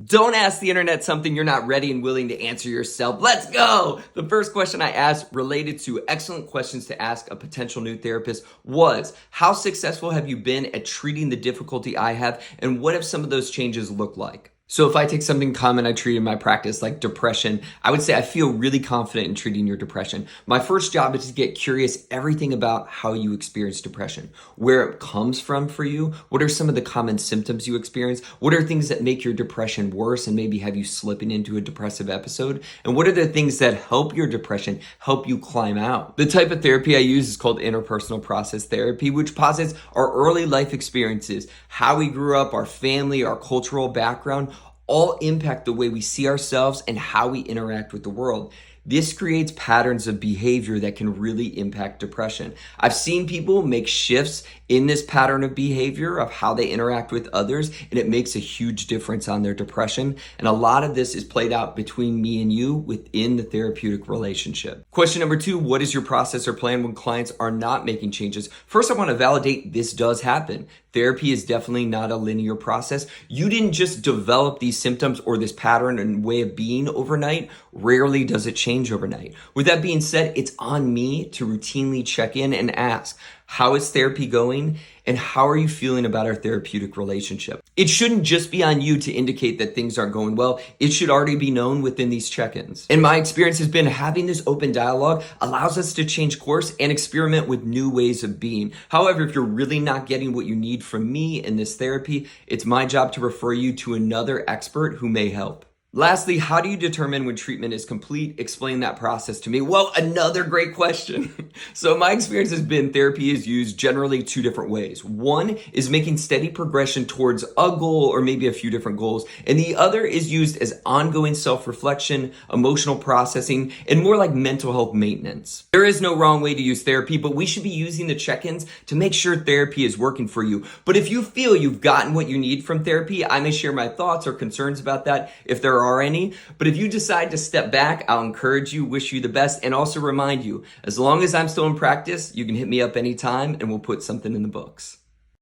Don't ask the internet something you're not ready and willing to answer yourself. Let's go! The first question I asked related to excellent questions to ask a potential new therapist was, how successful have you been at treating the difficulty I have, and what have some of those changes looked like? So if I take something common I treat in my practice like depression, I would say I feel really confident in treating your depression. My first job is to get curious everything about how you experience depression, where it comes from for you, what are some of the common symptoms you experience, what are things that make your depression worse and maybe have you slipping into a depressive episode, and what are the things that help your depression, help you climb out. The type of therapy I use is called interpersonal process therapy, which posits our early life experiences, how we grew up, our family, our cultural background, all impact the way we see ourselves and how we interact with the world. This creates patterns of behavior that can really impact depression. I've seen people make shifts in this pattern of behavior of how they interact with others, and it makes a huge difference on their depression. And a lot of this is played out between me and you within the therapeutic relationship. Question number 2, what is your process or plan when clients are not making changes? First, I want to validate this does happen. Therapy is definitely not a linear process. You didn't just develop these symptoms or this pattern and way of being overnight. Rarely does it change overnight. With that being said, it's on me to routinely check in and ask, how is therapy going? And how are you feeling about our therapeutic relationship? It shouldn't just be on you to indicate that things aren't going well. It should already be known within these check-ins. And my experience has been having this open dialogue allows us to change course and experiment with new ways of being. However, if you're really not getting what you need from me in this therapy, it's my job to refer you to another expert who may help. Lastly, how do you determine when treatment is complete? Explain that process to me. Well, another great question. So my experience has been therapy is used generally 2 different ways. One is making steady progression towards a goal or maybe a few different goals. And the other is used as ongoing self-reflection, emotional processing, and more like mental health maintenance. There is no wrong way to use therapy, but we should be using the check-ins to make sure therapy is working for you. But if you feel you've gotten what you need from therapy, I may share my thoughts or concerns about that if there are any. But if you decide to step back, I'll encourage you, wish you the best, and also remind you, as long as I'm still in practice, you can hit me up anytime and we'll put something in the books.